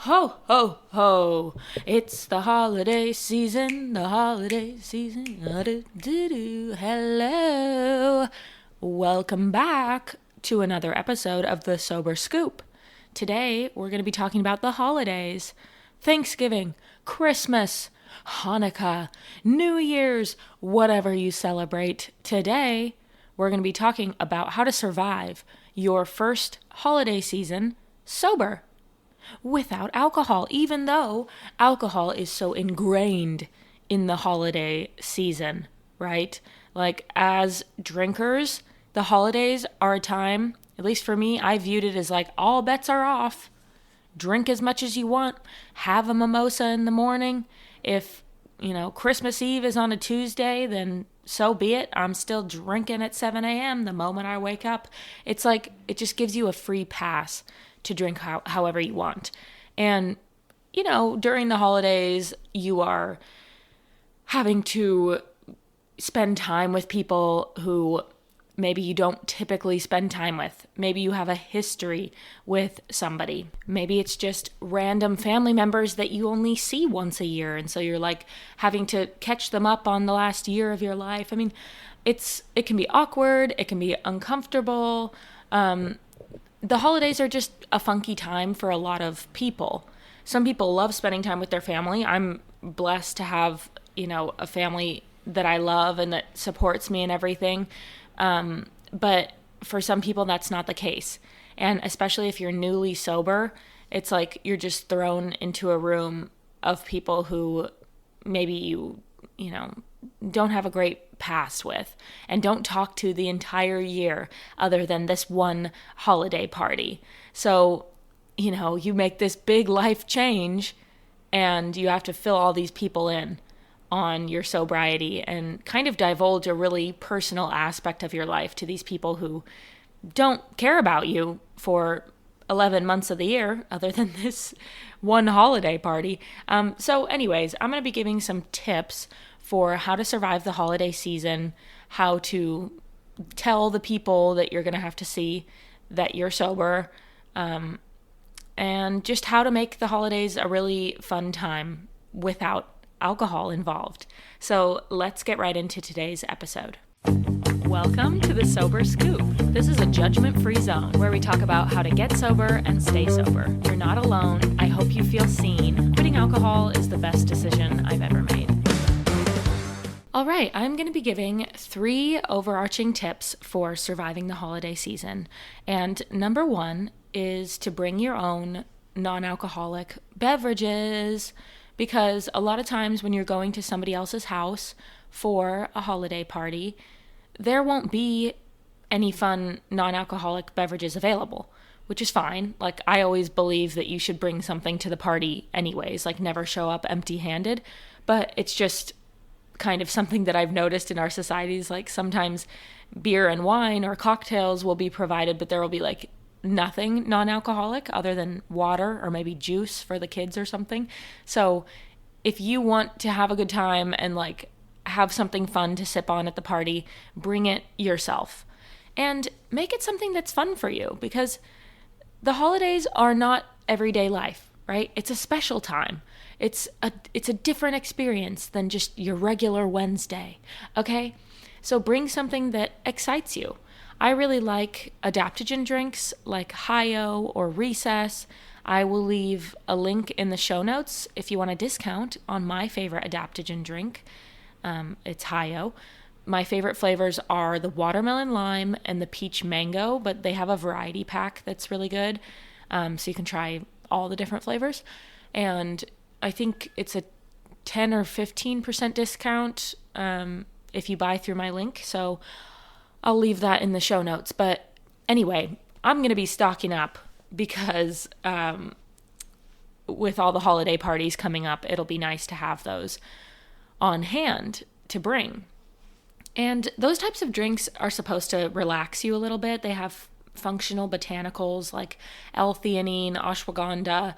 Ho, ho, ho. It's the holiday season, the holiday season. Do-do-do-do. Hello. Welcome back to another episode of The Sober Scoop. Today, we're going to be talking about the holidays. Thanksgiving, Christmas, Hanukkah, New Year's, whatever you celebrate. Today, we're going to be talking about how to survive your first holiday season sober without alcohol, even though alcohol is so ingrained in the holiday season, right? Like, as drinkers, the holidays are a time, at least for me, I viewed it as like all bets are off. Drink as much as you want, have a mimosa in the morning. If, Christmas Eve is on a Tuesday, then so be it. I'm still drinking at 7 a.m. the moment I wake up. It's like, it just gives you a free pass to drink however you want. And, during the holidays, you are having to spend time with people who maybe you don't typically spend time with. Maybe you have a history with somebody. Maybe it's just random family members that you only see once a year. And so you're like having to catch them up on the last year of your life. I mean, it can be awkward. It can be uncomfortable. The holidays are just a funky time for a lot of people. Some people love spending time with their family. I'm blessed to have, a family that I love and that supports me and everything. But for some people, that's not the case. And especially if you're newly sober, it's like you're just thrown into a room of people who maybe you don't have a great past with and don't talk to the entire year other than this one holiday party. So, you make this big life change and you have to fill all these people in on your sobriety and kind of divulge a really personal aspect of your life to these people who don't care about you for 11 months of the year other than this one holiday party. So anyways, I'm going to be giving some tips for how to survive the holiday season, how to tell the people that you're going to have to see that you're sober, and just how to make the holidays a really fun time without alcohol involved. So let's get right into today's episode. Welcome to the Sober Scoop. This is a judgment-free zone where we talk about how to get sober and stay sober. You're not alone. I hope you feel seen. Quitting alcohol is the best decision I've ever made. All right, I'm going to be giving 3 overarching tips for surviving the holiday season. And number 1 is to bring your own non-alcoholic beverages, because a lot of times when you're going to somebody else's house for a holiday party, there won't be any fun non-alcoholic beverages available, which is fine. Like, I always believe that you should bring something to the party anyways, like never show up empty-handed. But it's just kind of something that I've noticed in our societies. Like, sometimes beer and wine or cocktails will be provided, but there will be like nothing non-alcoholic other than water or maybe juice for the kids or something. So if you want to have a good time and like have something fun to sip on at the party, bring it yourself and make it something that's fun for you, because the holidays are not everyday life, right? It's a special time. It's a different experience than just your regular Wednesday. Okay? So bring something that excites you. I really like adaptogen drinks like Hi-O or Recess. I will leave a link in the show notes if you want a discount on my favorite adaptogen drink. It's Hi-O. My favorite flavors are the watermelon lime and the peach mango, but they have a variety pack that's really good. So you can try all the different flavors. And I think it's a 10 or 15% discount if you buy through my link. So I'll leave that in the show notes. But anyway, I'm going to be stocking up because with all the holiday parties coming up, it'll be nice to have those on hand to bring. And those types of drinks are supposed to relax you a little bit. They have functional botanicals like L-theanine, ashwagandha,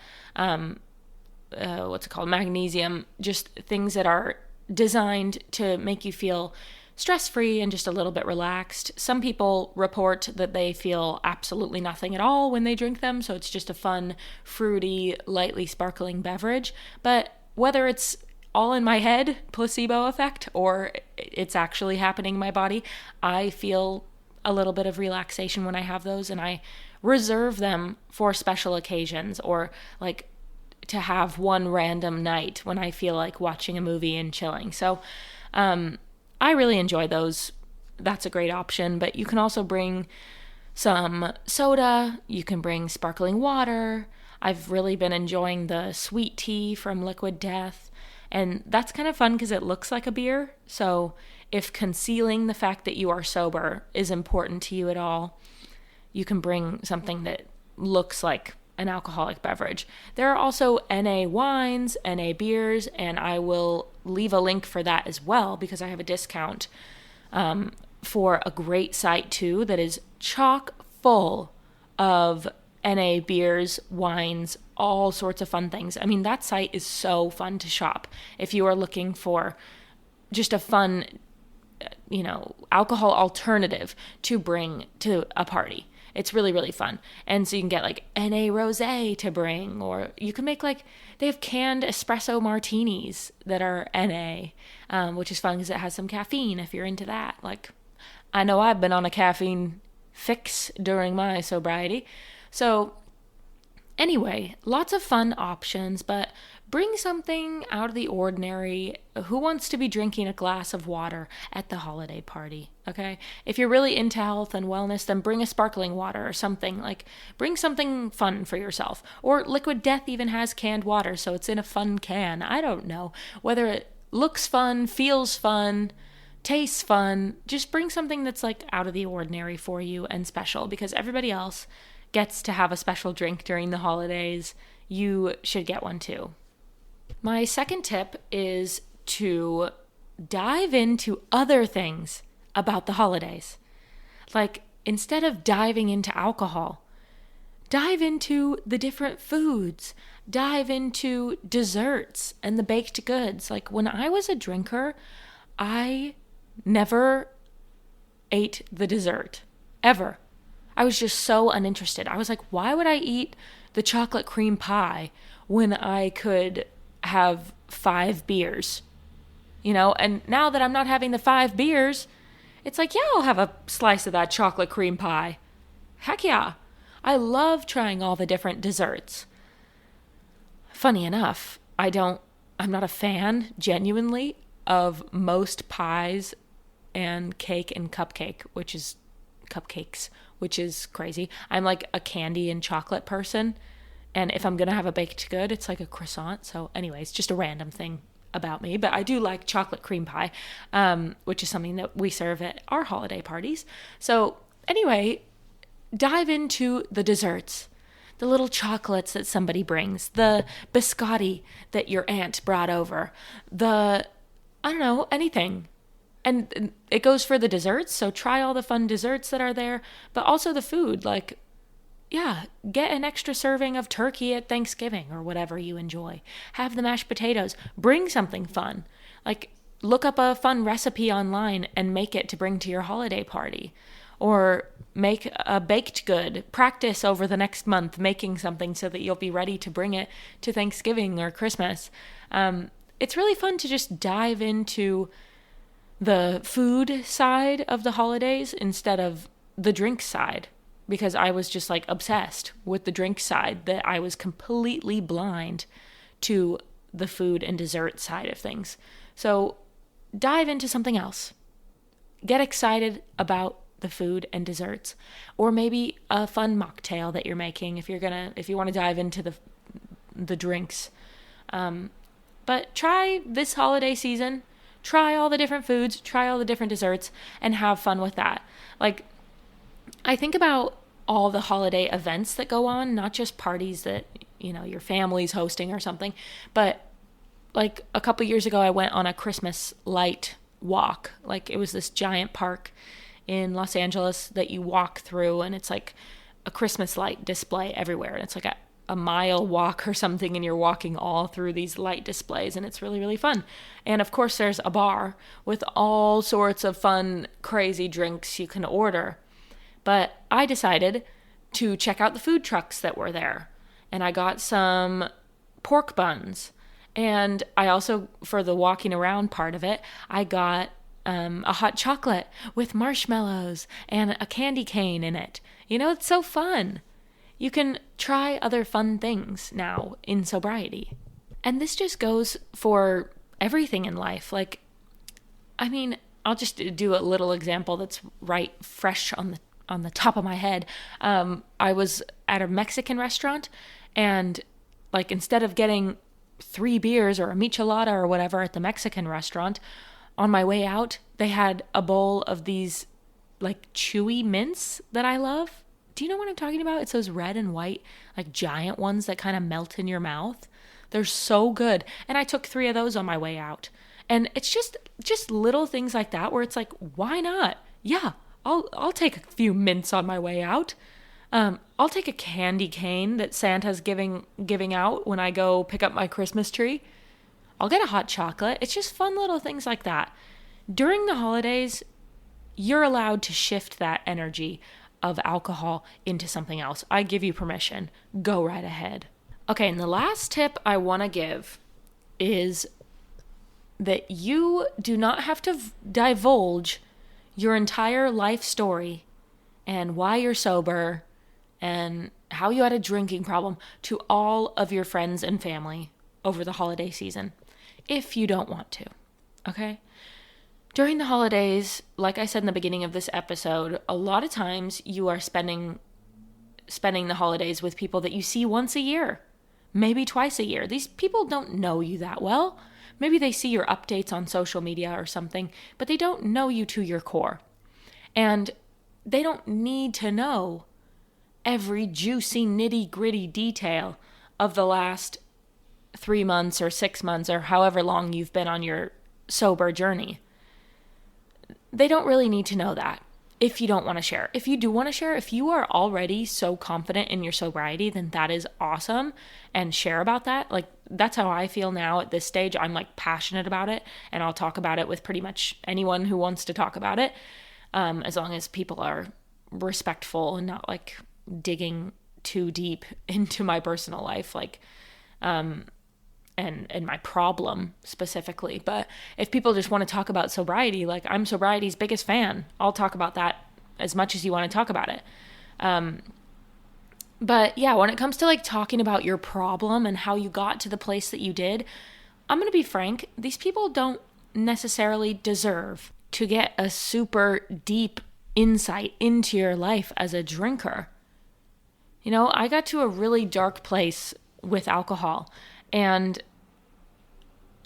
magnesium, just things that are designed to make you feel stress-free and just a little bit relaxed. Some people report that they feel absolutely nothing at all when they drink them, so it's just a fun, fruity, lightly sparkling beverage. But whether it's all in my head, placebo effect, or it's actually happening in my body, I feel a little bit of relaxation when I have those, and I reserve them for special occasions, or like to have one random night when I feel like watching a movie and chilling. So I really enjoy those. That's a great option, but you can also bring some soda, you can bring sparkling water. I've really been enjoying the sweet tea from Liquid Death, and that's kind of fun because it looks like a beer. So if concealing the fact that you are sober is important to you at all, you can bring something that looks like an alcoholic beverage. There are also NA wines, NA beers, and I will leave a link for that as well because I have a discount for a great site too that is chock full of NA beers, wines, all sorts of fun things. I mean, that site is so fun to shop if you are looking for just a fun, alcohol alternative to bring to a party. It's really, really fun. And so you can get like NA rosé to bring, or you can make they have canned espresso martinis that are NA, which is fun because it has some caffeine if you're into that. Like, I know I've been on a caffeine fix during my sobriety. So anyway, lots of fun options, but bring something out of the ordinary. Who wants to be drinking a glass of water at the holiday party? Okay. If you're really into health and wellness, then bring a sparkling water or something. Like, bring something fun for yourself. Or Liquid Death even has canned water, so it's in a fun can. I don't know. Whether it looks fun, feels fun, tastes fun, just bring something that's like out of the ordinary for you and special, because everybody else gets to have a special drink during the holidays. You should get one too. My second tip is to dive into other things about the holidays. Like, instead of diving into alcohol, dive into the different foods, dive into desserts and the baked goods. Like, when I was a drinker, I never ate the dessert, ever. I was just so uninterested. I was like, why would I eat the chocolate cream pie when I could have 5 beers? And now that I'm not having the 5 beers, it's like, yeah, I'll have a slice of that chocolate cream pie. Heck yeah. I love trying all the different desserts. Funny enough, I'm not a fan, genuinely, of most pies and cake and cupcakes, which is crazy. I'm like a candy and chocolate person. And if I'm going to have a baked good, it's like a croissant. So anyways, just a random thing about me. But I do like chocolate cream pie, which is something that we serve at our holiday parties. So anyway, dive into the desserts, the little chocolates that somebody brings, the biscotti that your aunt brought over, anything. And it goes for the desserts. So try all the fun desserts that are there, but also the food. Like, yeah, get an extra serving of turkey at Thanksgiving or whatever you enjoy. Have the mashed potatoes. Bring something fun. Like, look up a fun recipe online and make it to bring to your holiday party. Or make a baked good. Practice over the next month making something so that you'll be ready to bring it to Thanksgiving or Christmas. It's really fun to just dive into the food side of the holidays instead of the drink side. Because I was just like obsessed with the drink side, that I was completely blind to the food and dessert side of things. So dive into something else. Get excited about the food and desserts, or maybe a fun mocktail that you're making if you want to dive into the drinks. But try this holiday season. Try all the different foods, try all the different desserts, and have fun with that. Like, I think about all the holiday events that go on, not just parties that, your family's hosting or something, but like a couple years ago, I went on a Christmas light walk. Like, it was this giant park in Los Angeles that you walk through, and it's like a Christmas light display everywhere. And it's like a mile walk or something, and you're walking all through these light displays, and it's really, really fun. And of course, there's a bar with all sorts of fun, crazy drinks you can order. But I decided to check out the food trucks that were there. And I got some pork buns. And I also, for the walking around part of it, I got a hot chocolate with marshmallows and a candy cane in it. You know, it's so fun. You can try other fun things now in sobriety. And this just goes for everything in life. Like, I mean, I'll just do a little example that's right fresh on the top of my head. I was at a Mexican restaurant, and like instead of getting 3 beers or a michelada or whatever at the Mexican restaurant, on my way out, they had a bowl of these like chewy mints that I love. Do you know what I'm talking about? It's those red and white, like giant ones that kind of melt in your mouth. They're so good. And I took 3 of those on my way out. And it's just little things like that where it's like, why not? Yeah, I'll take a few mints on my way out. I'll take a candy cane that Santa's giving out when I go pick up my Christmas tree. I'll get a hot chocolate. It's just fun little things like that. During the holidays, you're allowed to shift that energy of alcohol into something else. I give you permission. Go right ahead. Okay, and the last tip I want to give is that you do not have to divulge your entire life story and why you're sober and how you had a drinking problem to all of your friends and family over the holiday season, if you don't want to, okay? During the holidays, like I said in the beginning of this episode, a lot of times you are spending the holidays with people that you see once a year, maybe twice a year. These people don't know you that well. Maybe they see your updates on social media or something, but they don't know you to your core. And they don't need to know every juicy, nitty-gritty detail of the last 3 months or 6 months or however long you've been on your sober journey. They don't really need to know that if you don't want to share. If you do want to share, if you are already so confident in your sobriety, then that is awesome, and share about that. Like, that's how I feel now at this stage. I'm like passionate about it, and I'll talk about it with pretty much anyone who wants to talk about it, as long as people are respectful and not like digging too deep into my personal life, like, and my problem specifically. But if people just want to talk about sobriety, like, I'm sobriety's biggest fan. I'll talk about that as much as you want to talk about it. But yeah, when it comes to like talking about your problem and how you got to the place that you did, I'm going to be frank, these people don't necessarily deserve to get a super deep insight into your life as a drinker. You know, I got to a really dark place with alcohol. And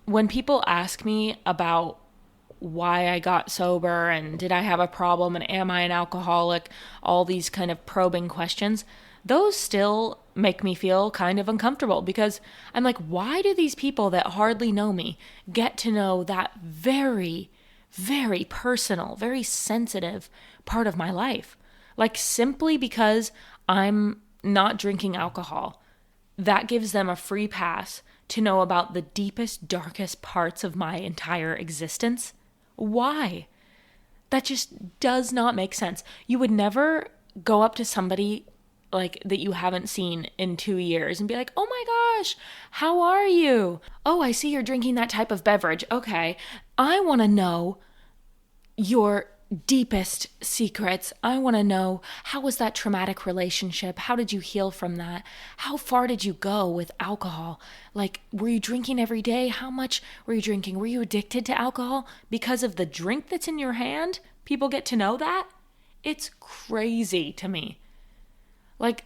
when people ask me about why I got sober and did I have a problem and am I an alcoholic, all these kind of probing questions, those still make me feel kind of uncomfortable, because I'm like, why do these people that hardly know me get to know that very, very personal, very sensitive part of my life? Like, simply because I'm not drinking alcohol, that gives them a free pass to know about the deepest, darkest parts of my entire existence? Why? That just does not make sense. You would never go up to somebody like that you haven't seen in 2 years and be like, oh my gosh, how are you? Oh, I see you're drinking that type of beverage. Okay, I want to know your deepest secrets. I want to know, how was that traumatic relationship? How did you heal from that? How far did you go with alcohol? Like, were you drinking every day? How much were you drinking? Were you addicted to alcohol because of the drink that's in your hand? People get to know that? It's crazy to me. Like,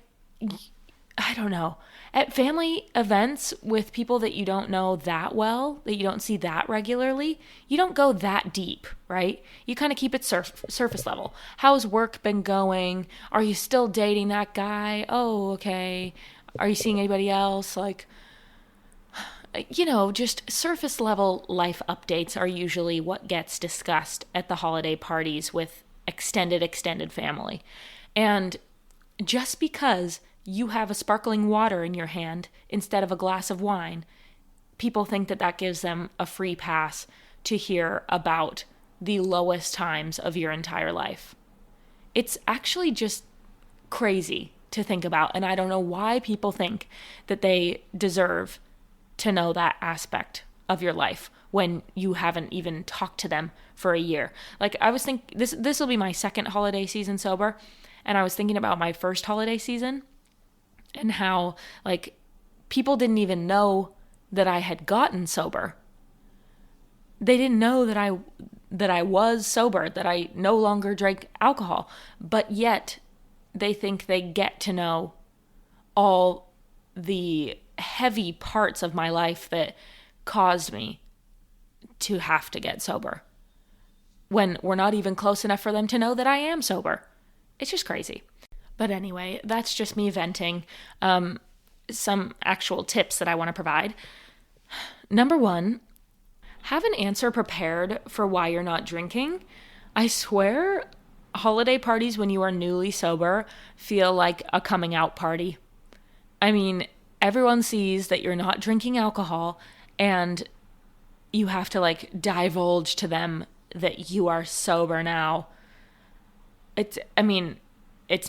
I don't know. At family events with people that you don't know that well, that you don't see that regularly, you don't go that deep, right? You kind of keep it surface level. How's work been going? Are you still dating that guy? Oh, okay. Are you seeing anybody else? Like, you know, just surface level life updates are usually what gets discussed at the holiday parties with extended family. And just because you have a sparkling water in your hand instead of a glass of wine, people think that that gives them a free pass to hear about the lowest times of your entire life. It's actually just crazy to think about, and I don't know why people think that they deserve to know that aspect of your life when you haven't even talked to them for a year. Like, I was thinking, this will be my second holiday season sober, and I was thinking about my first holiday season and how, like, people didn't even know that I had gotten sober. They didn't know that I was sober, that I no longer drank alcohol, but yet they think they get to know all the heavy parts of my life that caused me to have to get sober, when we're not even close enough for them to know that I am sober. It's just crazy. But anyway, that's just me venting. Some actual tips that I want to provide. Number 1, have an answer prepared for why you're not drinking. I swear, holiday parties when you are newly sober feel like a coming out party. I mean, everyone sees that you're not drinking alcohol, and you have to, like, divulge to them that you are sober now. It's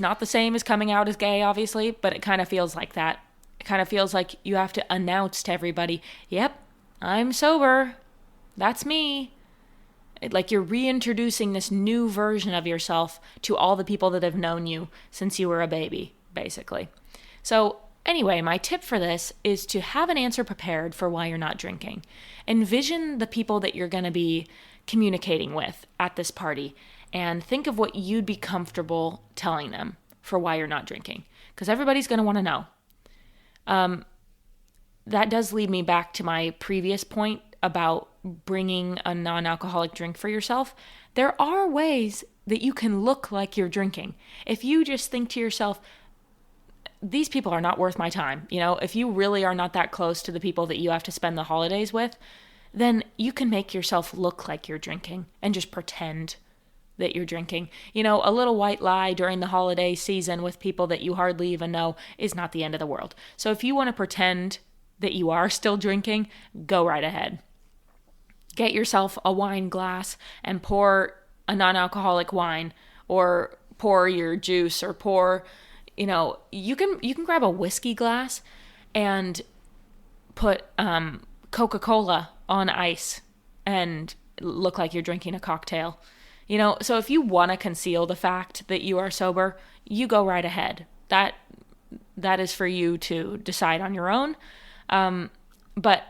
not the same as coming out as gay, obviously, but it kind of feels like that. It kind of feels like you have to announce to everybody, yep, I'm sober. That's me. Like, you're reintroducing this new version of yourself to all the people that have known you since you were a baby, basically. So anyway, my tip for this is to have an answer prepared for why you're not drinking. Envision the people that you're going to be communicating with at this party, and think of what you'd be comfortable telling them for why you're not drinking, because everybody's going to want to know. That does lead me back to my previous point about bringing a non-alcoholic drink for yourself. There are ways that you can look like you're drinking. If you just think to yourself, these people are not worth my time. If you really are not that close to the people that you have to spend the holidays with, then you can make yourself look like you're drinking and just pretend that you're drinking. A little white lie during the holiday season with people that you hardly even know is not the end of the world. So if you want to pretend that you are still drinking, go right ahead. Get yourself a wine glass and pour a non-alcoholic wine, or pour your juice, or pour, you can grab a whiskey glass and put Coca-Cola on ice and look like you're drinking a cocktail. So if you want to conceal the fact that you are sober, you go right ahead. That is for you to decide on your own. But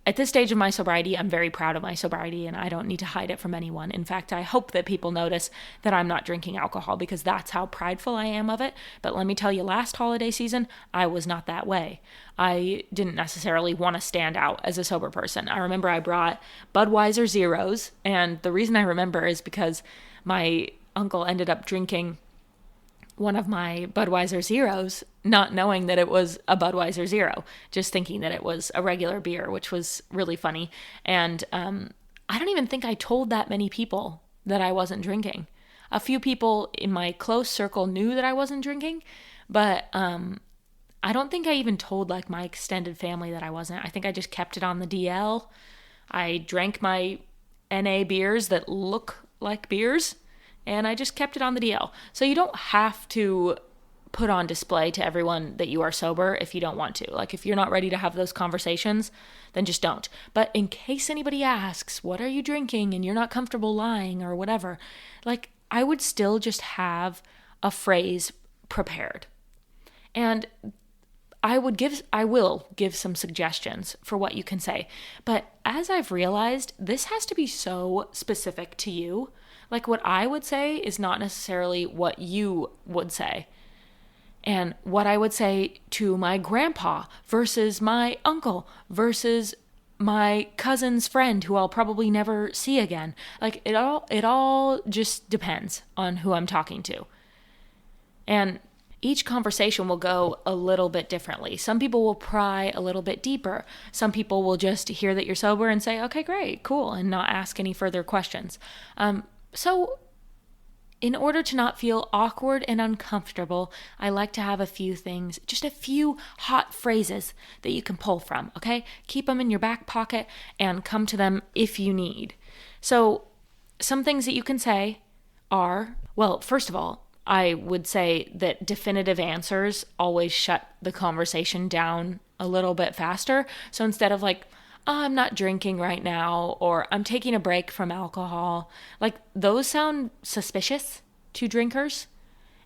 at this stage of my sobriety, I'm very proud of my sobriety, and I don't need to hide it from anyone. In fact, I hope that people notice that I'm not drinking alcohol, because that's how prideful I am of it. But let me tell you, last holiday season, I was not that way. I didn't necessarily want to stand out as a sober person. I remember I brought Budweiser Zeros, and the reason I remember is because my uncle ended up drinking one of my Budweiser Zeros, not knowing that it was a Budweiser Zero, just thinking that it was a regular beer, which was really funny. And I don't even think I told that many people that I wasn't drinking. A few people in my close circle knew that I wasn't drinking, but I don't think I even told, like, my extended family that I wasn't. I think I just kept it on the DL. I drank my NA beers that look like beers, and I just kept it on the DL. So you don't have to put on display to everyone that you are sober if you don't want to. Like, if you're not ready to have those conversations, then just don't. But in case anybody asks, what are you drinking, and you're not comfortable lying or whatever, like, I would still just have a phrase prepared. And I will give some suggestions for what you can say. But as I've realized, this has to be so specific to you. Like, what I would say is not necessarily what you would say. And what I would say to my grandpa versus my uncle versus my cousin's friend who I'll probably never see again. Like, it all just depends on who I'm talking to. And each conversation will go a little bit differently. Some people will pry a little bit deeper. Some people will just hear that you're sober and say, okay, great, cool, and not ask any further questions. So in order to not feel awkward and uncomfortable, I like to have a few things, just a few hot phrases that you can pull from, okay? Keep them in your back pocket and come to them if you need. So some things that you can say are, well, first of all, I would say that definitive answers always shut the conversation down a little bit faster. So instead of like, oh, I'm not drinking right now, or I'm taking a break from alcohol, like those sound suspicious to drinkers.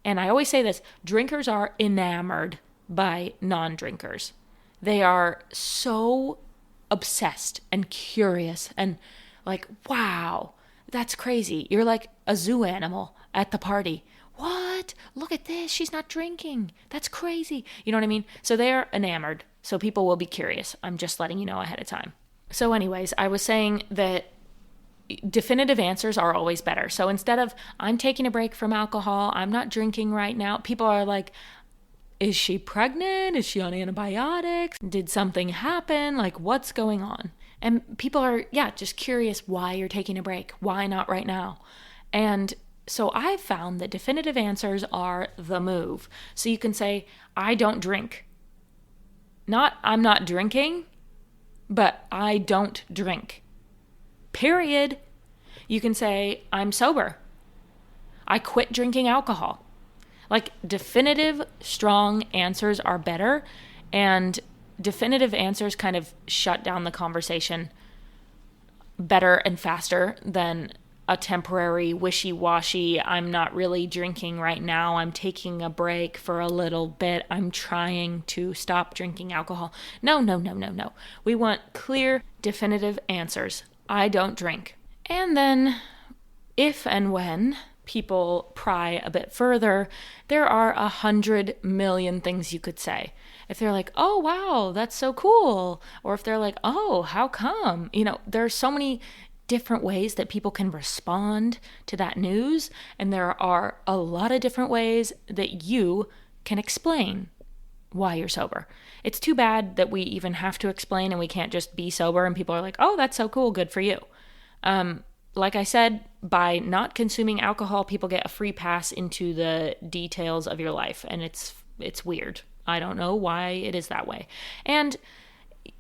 And I always say this, drinkers are enamored by non-drinkers. They are so obsessed and curious and like, wow, that's crazy. You're like a zoo animal at the party. What? Look at this. She's not drinking. That's crazy. You know what I mean? So they're enamored. So people will be curious. I'm just letting you know ahead of time. So anyways, I was saying that definitive answers are always better. So instead of, I'm taking a break from alcohol, I'm not drinking right now, people are like, is she pregnant? Is she on antibiotics? Did something happen? Like, what's going on? And people are, just curious why you're taking a break. Why not right now? And so I've found that definitive answers are the move. So you can say, I don't drink. Not, I'm not drinking, but I don't drink. Period. You can say, I'm sober. I quit drinking alcohol. Like, definitive, strong answers are better, and definitive answers kind of shut down the conversation better and faster than a temporary wishy-washy, I'm not really drinking right now, I'm taking a break for a little bit, I'm trying to stop drinking alcohol. No. We want clear, definitive answers. I don't drink. And then, if and when people pry a bit further, there are 100 million things you could say. If they're like, oh, wow, that's so cool. Or if they're like, oh, how come? There are so many different ways that people can respond to that news. And there are a lot of different ways that you can explain why you're sober. It's too bad that we even have to explain and we can't just be sober and people are like, oh, that's so cool. Good for you. Like I said, by not consuming alcohol, people get a free pass into the details of your life. And it's weird. I don't know why it is that way. And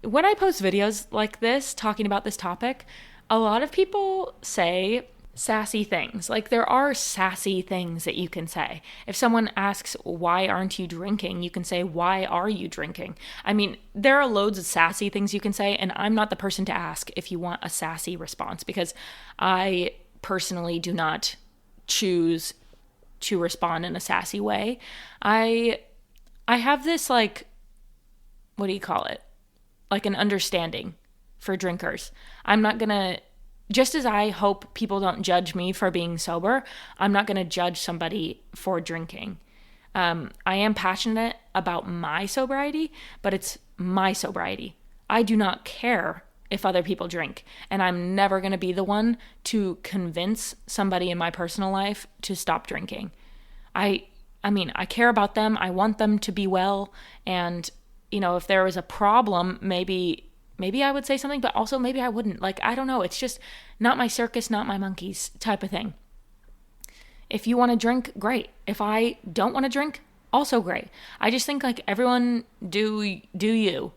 when I post videos like this, talking about this topic, a lot of people say sassy things. Like, there are sassy things that you can say. If someone asks, why aren't you drinking? You can say, why are you drinking? I mean, there are loads of sassy things you can say, and I'm not the person to ask if you want a sassy response, because I personally do not choose to respond in a sassy way. I have this, like, what do you call it? Like an understanding for drinkers. I'm not going to, just as I hope people don't judge me for being sober, I'm not going to judge somebody for drinking. I am passionate about my sobriety, but it's my sobriety. I do not care if other people drink, and I'm never going to be the one to convince somebody in my personal life to stop drinking. I mean, I care about them. I want them to be well, and if there was a problem, maybe I would say something, but also maybe I wouldn't. Like, I don't know. It's just not my circus, not my monkeys type of thing. If you want to drink, great. If I don't want to drink, also great. I just think, like, everyone do you,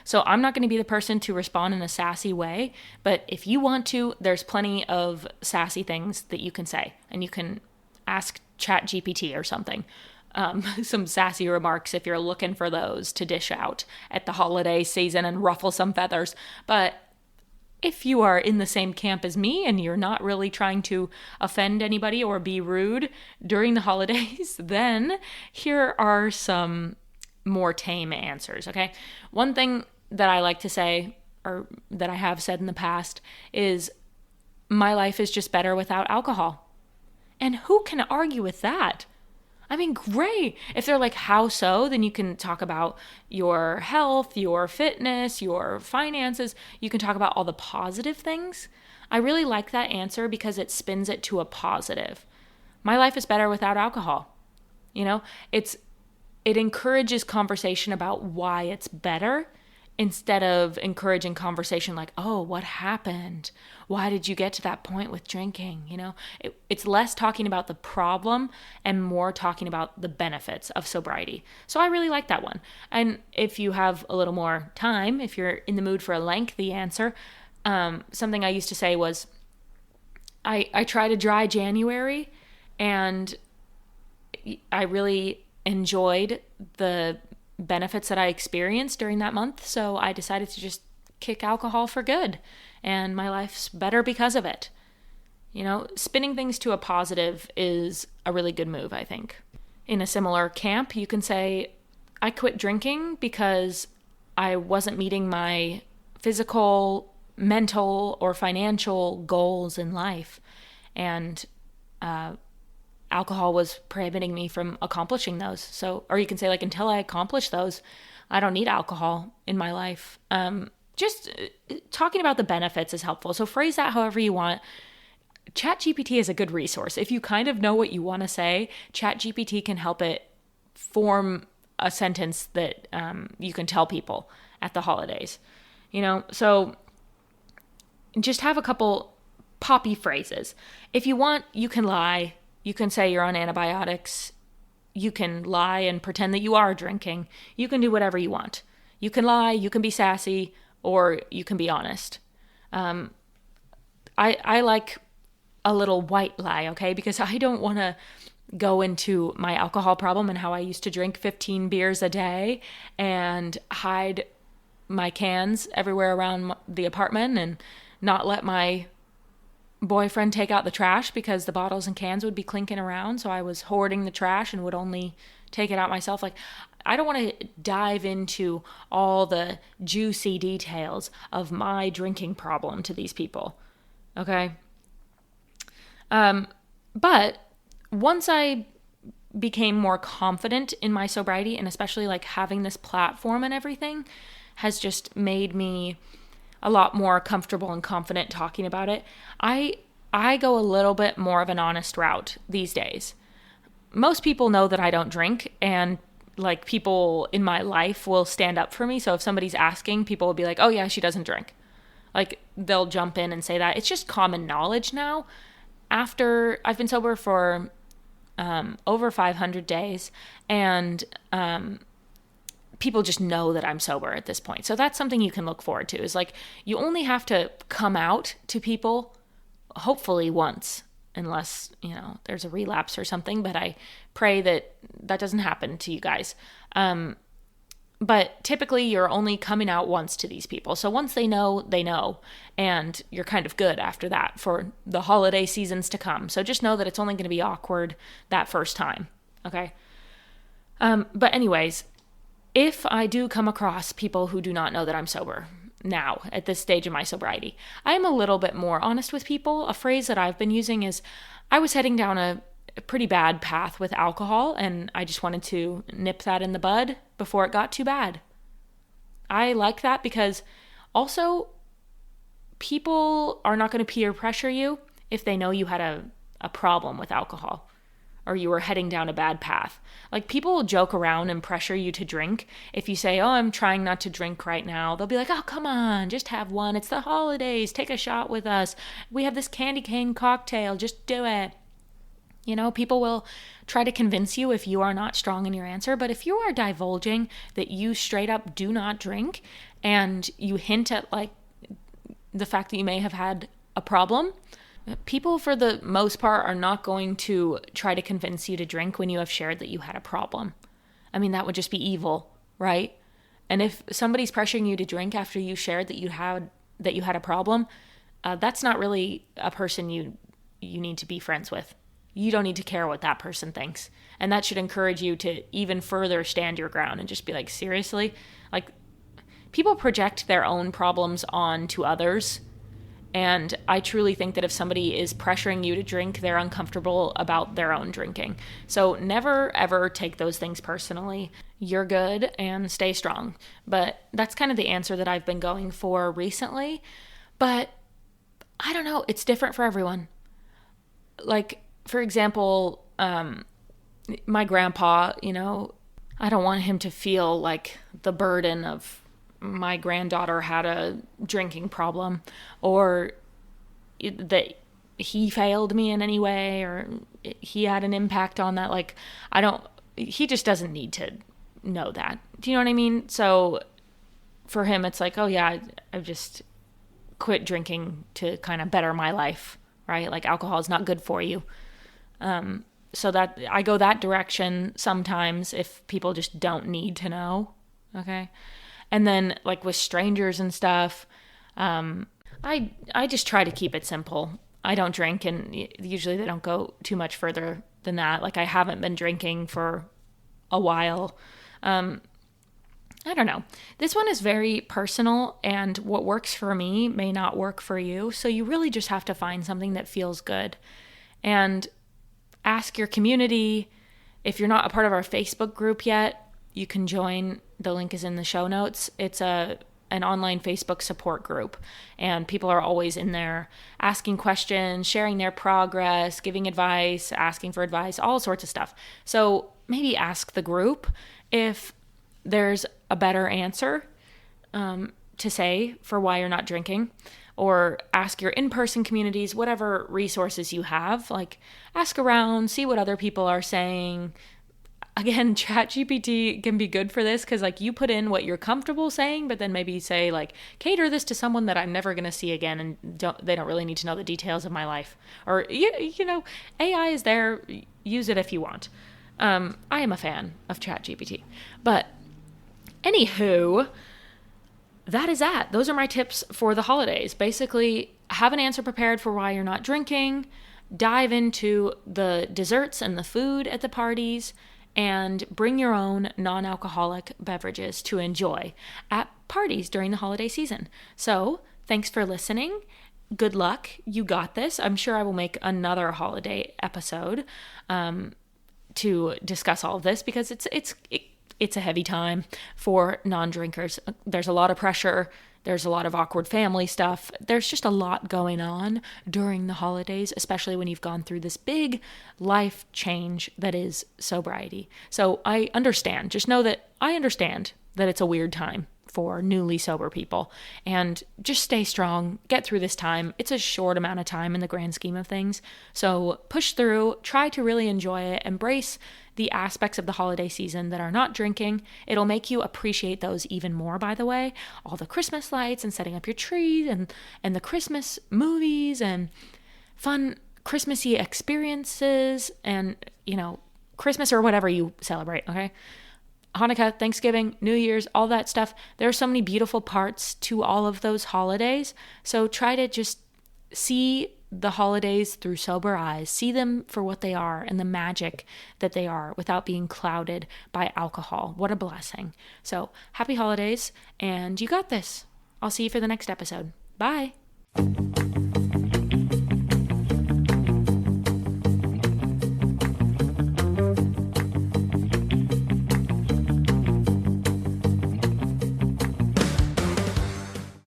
So I'm not going to be the person to respond in a sassy way, but if you want to, there's plenty of sassy things that you can say, and you can ask ChatGPT or something. Some sassy remarks if you're looking for those to dish out at the holiday season and ruffle some feathers. But if you are in the same camp as me and you're not really trying to offend anybody or be rude during the holidays, then here are some more tame answers, okay? One thing that I like to say, or that I have said in the past, is my life is just better without alcohol. And who can argue with that? I mean, great. If they're like, how so? Then you can talk about your health, your fitness, your finances. You can talk about all the positive things. I really like that answer because it spins it to a positive. My life is better without alcohol. It encourages conversation about why it's better instead of encouraging conversation like, oh, what happened? Why did you get to that point with drinking? It's less talking about the problem and more talking about the benefits of sobriety. So I really like that one. And if you have a little more time, if you're in the mood for a lengthy answer, something I used to say was, I tried a dry January and I really enjoyed the benefits that I experienced during that month. So I decided to just kick alcohol for good. And my life's better because of it. Spinning things to a positive is a really good move, I think. In a similar camp, you can say, I quit drinking because I wasn't meeting my physical, mental, or financial goals in life. And alcohol was prohibiting me from accomplishing those. So, or you can say, like, until I accomplish those, I don't need alcohol in my life. Just talking about the benefits is helpful. So phrase that however you want. ChatGPT is a good resource. If you kind of know what you want to say, ChatGPT can help it form a sentence that you can tell people at the holidays. So just have a couple poppy phrases. If you want, you can lie. You can say you're on antibiotics. You can lie and pretend that you are drinking. You can do whatever you want. You can lie, you can be sassy, or you can be honest. I like a little white lie, okay? Because I don't want to go into my alcohol problem and how I used to drink 15 beers a day and hide my cans everywhere around the apartment and not let my boyfriend take out the trash because the bottles and cans would be clinking around. So I was hoarding the trash and would only take it out myself. Like, I don't want to dive into all the juicy details of my drinking problem to these people. Okay? But once I became more confident in my sobriety, and especially like having this platform and everything has just made me a lot more comfortable and confident talking about it. I go a little bit more of an honest route these days. Most people know that I don't drink, and like people in my life will stand up for me. So if somebody's asking, people will be like, oh yeah, she doesn't drink. Like they'll jump in and say that. It's just common knowledge now. After I've been sober for over 500 days, and people just know that I'm sober at this point. So that's something you can look forward to, is like you only have to come out to people hopefully once, unless, there's a relapse or something, but I pray that that doesn't happen to you guys. But typically you're only coming out once to these people. So once they know, and you're kind of good after that for the holiday seasons to come. So just know that it's only going to be awkward that first time. Okay. But anyways, if I do come across people who do not know that I'm sober now at this stage of my sobriety, I am a little bit more honest with people. A phrase that I've been using is, I was heading down a pretty bad path with alcohol, and I just wanted to nip that in the bud before it got too bad. I like that because also people are not going to peer pressure you if they know you had a problem with alcohol or you were heading down a bad path. Like, people will joke around and pressure you to drink. If you say, oh, I'm trying not to drink right now, they'll be like, oh, come on, just have one. It's the holidays. Take a shot with us. We have this candy cane cocktail. Just do it. People will try to convince you if you are not strong in your answer. But if you are divulging that you straight up do not drink, and you hint at like the fact that you may have had a problem, people for the most part are not going to try to convince you to drink when you have shared that you had a problem. I mean, that would just be evil, right? And if somebody's pressuring you to drink after you shared that you had a problem, that's not really a person you need to be friends with. You don't need to care what that person thinks. And that should encourage you to even further stand your ground and just be like, seriously? Like, people project their own problems onto others. And I truly think that if somebody is pressuring you to drink, they're uncomfortable about their own drinking. So never, ever take those things personally. You're good and stay strong. But that's kind of the answer that I've been going for recently. But I don't know. It's different for everyone. Like, for example, my grandpa, I don't want him to feel like the burden of my granddaughter had a drinking problem, or that he failed me in any way, or he had an impact on that. Like, he just doesn't need to know that. Do you know what I mean? So for him, it's like, oh yeah, I've just quit drinking to kind of better my life, right? Like, alcohol is not good for you. So that I go that direction sometimes if people just don't need to know. Okay. And then like with strangers and stuff, I just try to keep it simple. I don't drink, and usually they don't go too much further than that. Like, I haven't been drinking for a while. I don't know. This one is very personal, and what works for me may not work for you. So you really just have to find something that feels good. And ask your community. If you're not a part of our Facebook group yet, you can join. The link is in the show notes. It's an online Facebook support group, and people are always in there asking questions, sharing their progress, giving advice, asking for advice, all sorts of stuff. So maybe ask the group if there's a better answer to say for why you're not drinking, or ask your in-person communities, whatever resources you have. Like, ask around, see what other people are saying. Again, ChatGPT can be good for this, because like, you put in what you're comfortable saying, but then maybe say like, cater this to someone that I'm never going to see again, and they don't really need to know the details of my life. Or AI is there. Use it if you want. I am a fan of ChatGPT. But anywho, that is that. Those are my tips for the holidays. Basically, have an answer prepared for why you're not drinking, dive into the desserts and the food at the parties, and bring your own non-alcoholic beverages to enjoy at parties during the holiday season. So, thanks for listening. Good luck. You got this. I'm sure I will make another holiday episode to discuss all of this, because it's a heavy time for non-drinkers. There's a lot of pressure. There's a lot of awkward family stuff. There's just a lot going on during the holidays, especially when you've gone through this big life change that is sobriety. So I understand. Just know that I understand that it's a weird time for newly sober people. And just stay strong. Get through this time. It's a short amount of time in the grand scheme of things. So push through. Try to really enjoy it. Embrace the aspects of the holiday season that are not drinking. It'll make you appreciate those even more, by the way. All the Christmas lights and setting up your tree, and the Christmas movies and fun Christmassy experiences, and, Christmas or whatever you celebrate, okay? Hanukkah, Thanksgiving, New Year's, all that stuff. There are so many beautiful parts to all of those holidays. So try to just see the holidays through sober eyes. See them for what they are and the magic that they are, without being clouded by alcohol. What a blessing. So happy holidays, and you got this. I'll see you for the next episode. Bye.